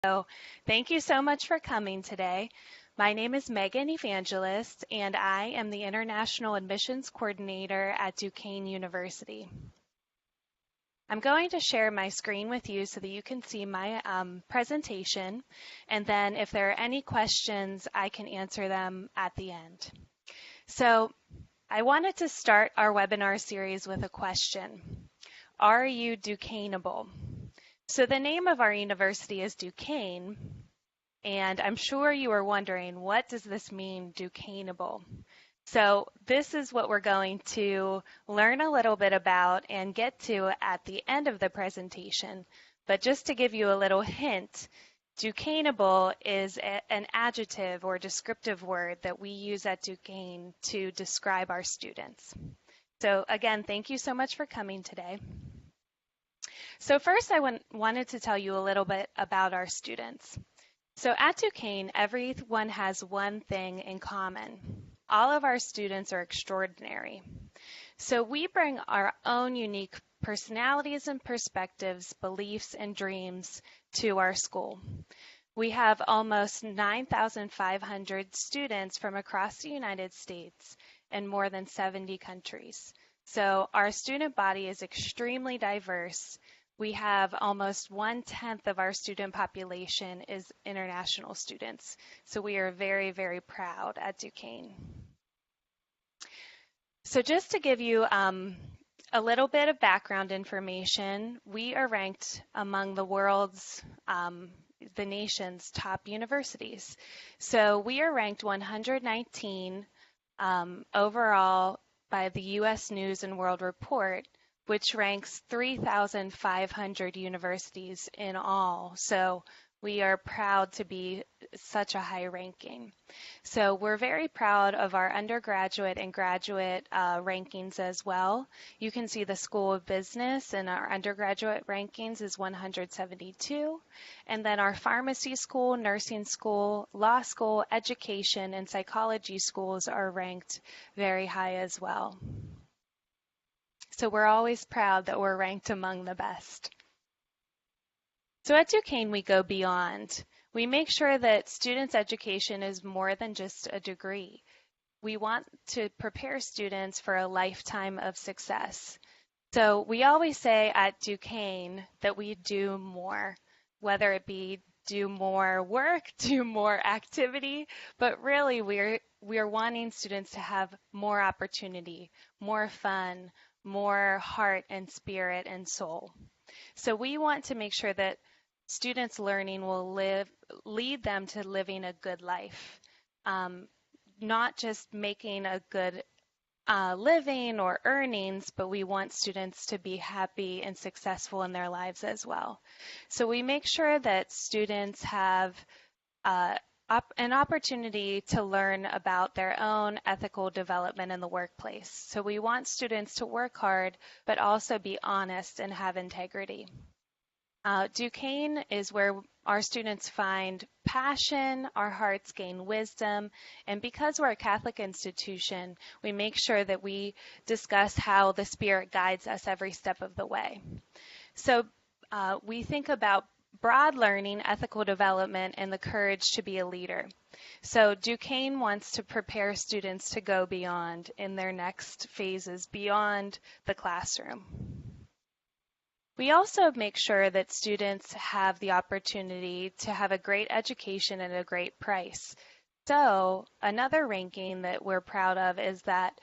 So thank you so much for coming today. My name is Megan Evangelist, and I am the International Admissions Coordinator at Duquesne University. I'm going to share my screen with you so that you can see my presentation, and then if there are any questions, I can answer them at the end. So I wanted to start our webinar series with a question. Are you Duquesneable? So the name of our university is Duquesne, and I'm sure you are wondering, what does this mean, Duquesneable? So this is what we're going to learn a little bit about and get to at the end of the presentation. But just to give you a little hint, Duquesneable is an adjective or descriptive word that we use at Duquesne to describe our students. So again, thank you so much for coming today. So first, I wanted to tell you a little bit about our students. So at Duquesne, everyone has one thing in common. All of our students are extraordinary. So we bring our own unique personalities and perspectives, beliefs and dreams to our school. We have almost 9,500 students from across the United States and more than 70 countries. So our student body is extremely diverse. We have almost 1/10 of our student population is international students. So we are very, very proud at Duquesne. So just to give you a little bit of background information, we are ranked among the nation's top universities. So we are ranked 119 overall by the U.S. News and World Report, which ranks 3,500 universities in all. So we are proud to be such a high ranking. So we're very proud of our undergraduate and graduate rankings as well. You can see the School of Business and our undergraduate rankings is 172. And then our pharmacy school, nursing school, law school, education, and psychology schools are ranked very high as well. So we're always proud that we're ranked among the best. So at Duquesne, we go beyond. We make sure that students' education is more than just a degree. We want to prepare students for a lifetime of success. So we always say at Duquesne that we do more, whether it be do more work, do more activity, but really we are wanting students to have more opportunity, more fun, more heart and spirit and soul. So we want to make sure that students' learning will lead them to living a good life, not just making a good living or earnings, but we want students to be happy and successful in their lives as well. So we make sure that students have an opportunity to learn about their own ethical development in the workplace. So we want students to work hard, but also be honest and have integrity. Duquesne is where our students find passion, our hearts gain wisdom, and because we're a Catholic institution, we make sure that we discuss how the Spirit guides us every step of the way. So we think about broad learning, ethical development, and the courage to be a leader. So Duquesne wants to prepare students to go beyond in their next phases, beyond the classroom. We also make sure that students have the opportunity to have a great education at a great price. So another ranking that we're proud of is that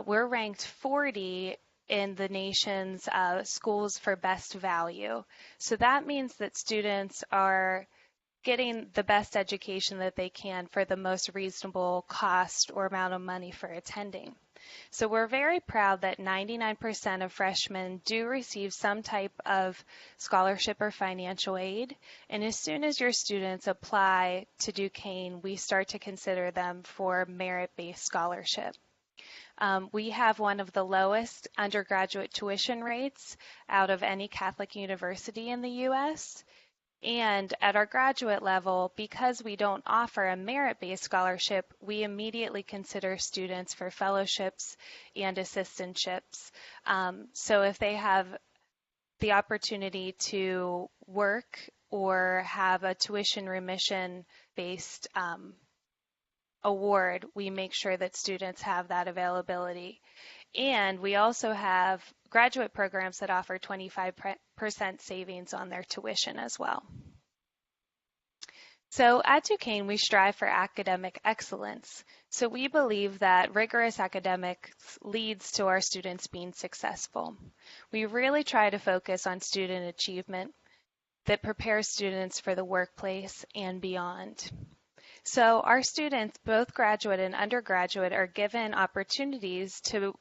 we're ranked 40 in the nation's schools for best value. So that means that students are getting the best education that they can for the most reasonable cost or amount of money for attending. So we're very proud that 99% of freshmen do receive some type of scholarship or financial aid. And as soon as your students apply to Duquesne, we start to consider them for merit-based scholarship. We have one of the lowest undergraduate tuition rates out of any Catholic university in the U.S. And at our graduate level, because we don't offer a merit-based scholarship, we immediately consider students for fellowships and assistantships. So if they have the opportunity to work or have a tuition remission based award, we make sure that students have that availability. And we also have graduate programs that offer 25% savings on their tuition as well. So at Duquesne, we strive for academic excellence. So we believe that rigorous academics leads to our students being successful. We really try to focus on student achievement that prepares students for the workplace and beyond. So our students, both graduate and undergraduate, are given opportunities to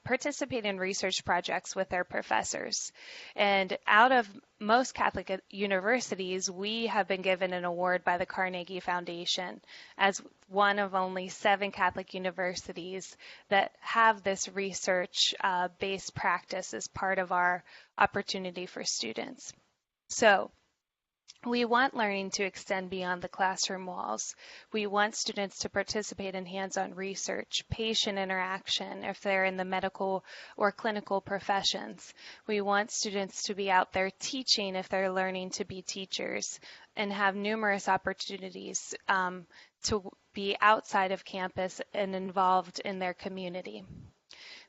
participate in research projects with their professors. And out of most Catholic universities, we have been given an award by the Carnegie Foundation as one of only 7 Catholic universities that have this research-based practice as part of our opportunity for students. So we want learning to extend beyond the classroom walls. We want students to participate in hands-on research, patient interaction if they're in the medical or clinical professions. We want students to be out there teaching if they're learning to be teachers, and have numerous opportunities to be outside of campus and involved in their community.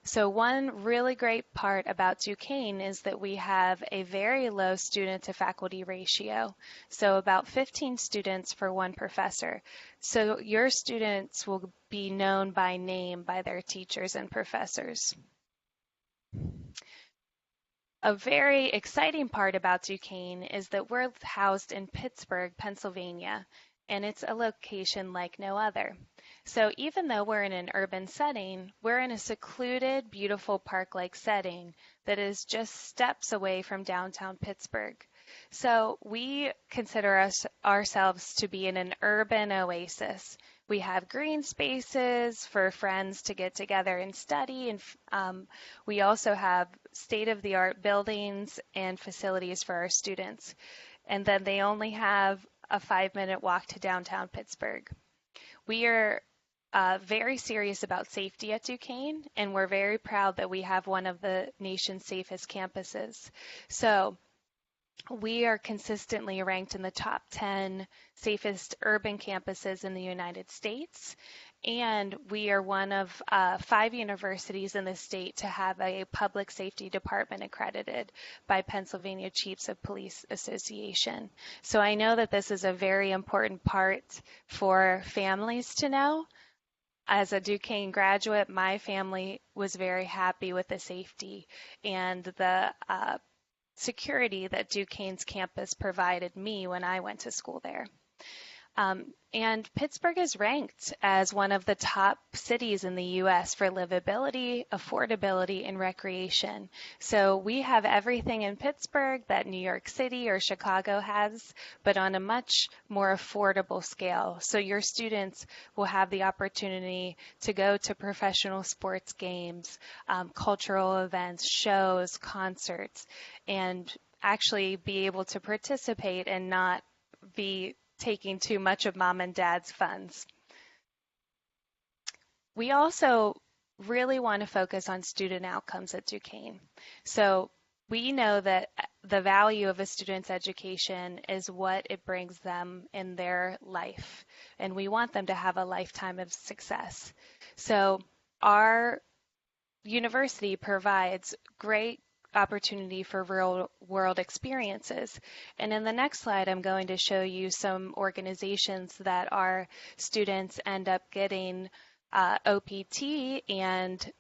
So one really great part about Duquesne is that we have a very low student to faculty ratio, so about 15 students for one professor. So your students will be known by name by their teachers and professors. A very exciting part about Duquesne is that we're housed in Pittsburgh, Pennsylvania, and it's a location like no other. So even though we're in an urban setting, we're in a secluded, beautiful park-like setting that is just steps away from downtown Pittsburgh. So we consider ourselves to be in an urban oasis. We have green spaces for friends to get together and study, and we also have state-of-the-art buildings and facilities for our students. And then they only have a 5-minute walk to downtown Pittsburgh. We are very serious about safety at Duquesne, and we're very proud that we have one of the nation's safest campuses. So we are consistently ranked in the top 10 safest urban campuses in the United States, and we are one of 5 universities in the state to have a public safety department accredited by Pennsylvania Chiefs of Police Association. So I know that this is a very important part for families to know. As a Duquesne graduate, my family was very happy with the safety and the security that Duquesne's campus provided me when I went to school there. And Pittsburgh is ranked as one of the top cities in the U.S. for livability, affordability, and recreation. So we have everything in Pittsburgh that New York City or Chicago has, but on a much more affordable scale. So your students will have the opportunity to go to professional sports games, cultural events, shows, concerts, and actually be able to participate and not be taking too much of mom and dad's funds. We also really want to focus on student outcomes at Duquesne. So we know that the value of a student's education is what it brings them in their life, and we want them to have a lifetime of success. So our university provides great opportunity for real world experiences. And in the next slide, I'm going to show you some organizations that our students end up getting OPT and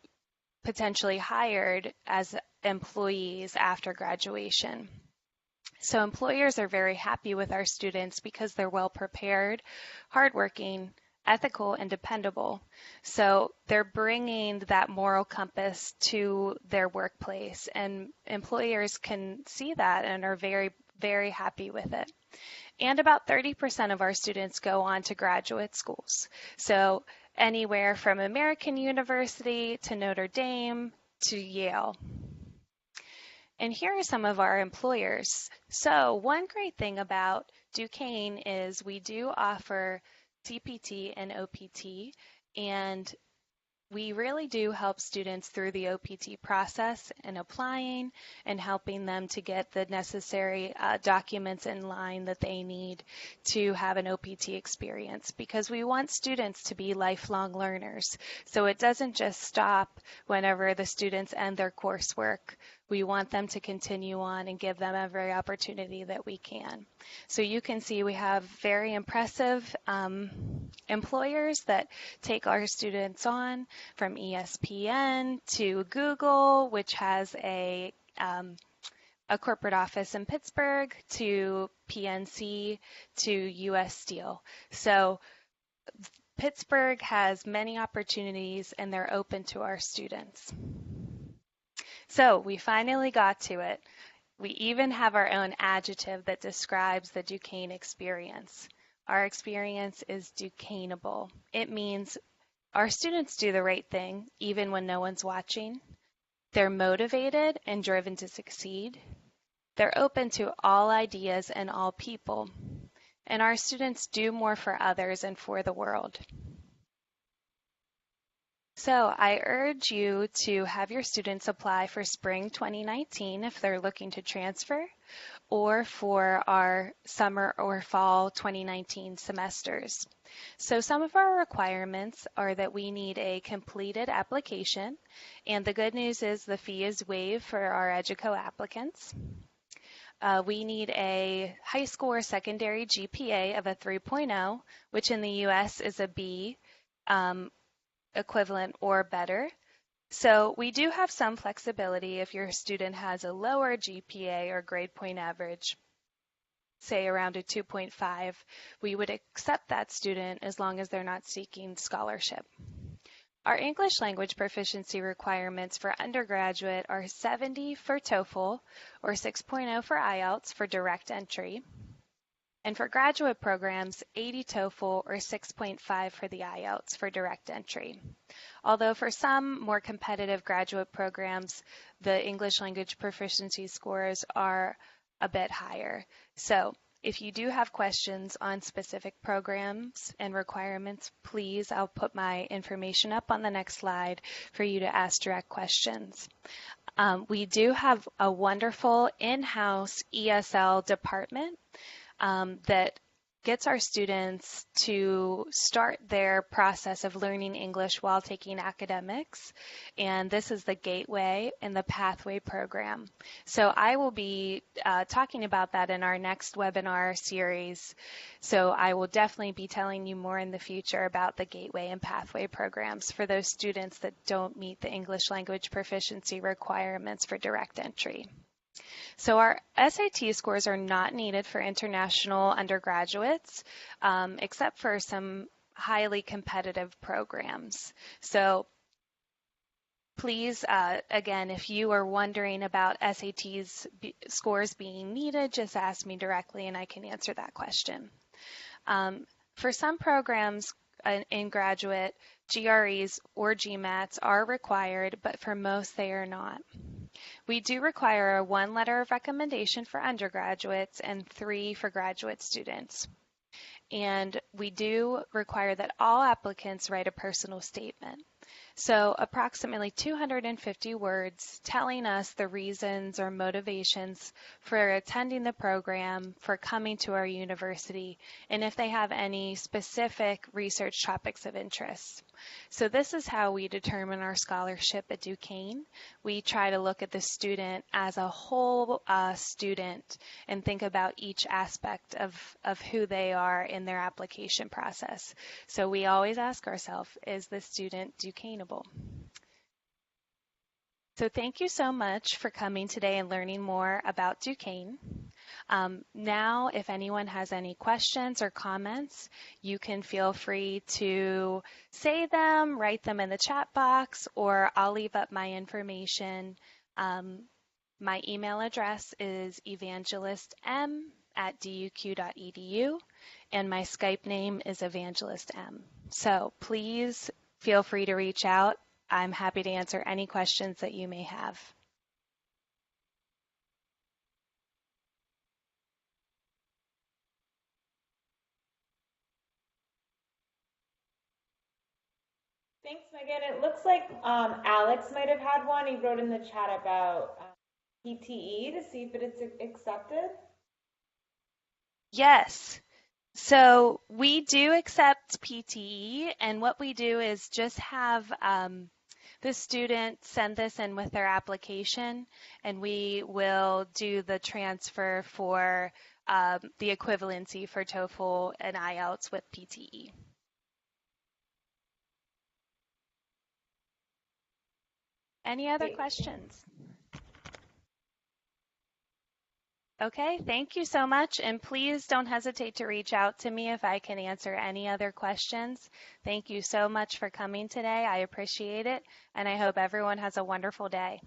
potentially hired as employees after graduation. So employers are very happy with our students because they're well prepared, hardworking, ethical, and dependable. So they're bringing that moral compass to their workplace, and employers can see that and are very, very happy with it. And about 30% of our students go on to graduate schools. So anywhere from American University to Notre Dame to Yale. And here are some of our employers. So one great thing about Duquesne is we do offer CPT and OPT, and We really do help students through the OPT process and applying and helping them to get the necessary documents in line that they need to have an OPT experience, because we want students to be lifelong learners. So it doesn't just stop whenever the students end their coursework. We want them to continue on and give them every opportunity that we can. So you can see we have very impressive employers that take our students on, from ESPN to Google, which has a corporate office in Pittsburgh, to PNC, to US Steel. So Pittsburgh has many opportunities and they're open to our students. So we finally got to it. We even have our own adjective that describes the Duquesne experience. Our experience is Duquesneable. It means our students do the right thing even when no one's watching. They're motivated and driven to succeed. They're open to all ideas and all people. And our students do more for others and for the world. So I urge you to have your students apply for spring 2019 if they're looking to transfer, or for our summer or fall 2019 semesters. So some of our requirements are that we need a completed application, and the good news is the fee is waived for our EDUCO applicants. We need a high school or secondary GPA of a 3.0, which in the US is a B equivalent or better. So we do have some flexibility if your student has a lower GPA or grade point average, say around a 2.5, we would accept that student as long as they're not seeking scholarship. Our English language proficiency requirements for undergraduate are 70 for TOEFL or 6.0 for IELTS for direct entry. And for graduate programs, 80 TOEFL or 6.5 for the IELTS for direct entry. Although for some more competitive graduate programs, the English language proficiency scores are a bit higher. So if you do have questions on specific programs and requirements, please, I'll put my information up on the next slide for you to ask direct questions. We do have a wonderful in-house ESL department that gets our students to start their process of learning English while taking academics. And this is the Gateway and the Pathway program. So I will be talking about that in our next webinar series. So I will definitely be telling you more in the future about the Gateway and Pathway programs for those students that don't meet the English language proficiency requirements for direct entry. So our SAT scores are not needed for international undergraduates, except for some highly competitive programs. So please, again, if you are wondering about SAT's scores being needed, just ask me directly and I can answer that question. For some programs in graduate, GREs or GMATs are required, but for most they are not. We do require 1 letter of recommendation for undergraduates and 3 for graduate students. And we do require that all applicants write a personal statement. So approximately 250 words telling us the reasons or motivations for attending the program, for coming to our university, and if they have any specific research topics of interest. So this is how we determine our scholarship at Duquesne. We try to look at the student as a whole student and think about each aspect of who they are in their application process. So we always ask ourselves, is the student Duquesneable? So thank you so much for coming today and learning more about Duquesne. Now, if anyone has any questions or comments, you can feel free to say them, write them in the chat box, or I'll leave up my information. My email address is evangelistm@duq.edu, and my Skype name is evangelistm. So please feel free to reach out. I'm happy to answer any questions that you may have. Thanks, Megan. It looks like Alex might have had one. He wrote in the chat about PTE to see if it's accepted. Yes. So we do accept PTE, and what we do is just have the student send this in with their application, and we will do the transfer for the equivalency for TOEFL and IELTS with PTE. Any other Great, thanks. questions? Okay, thank you so much. And please don't hesitate to reach out to me if I can answer any other questions. Thank you so much for coming today. I appreciate it. And I hope everyone has a wonderful day.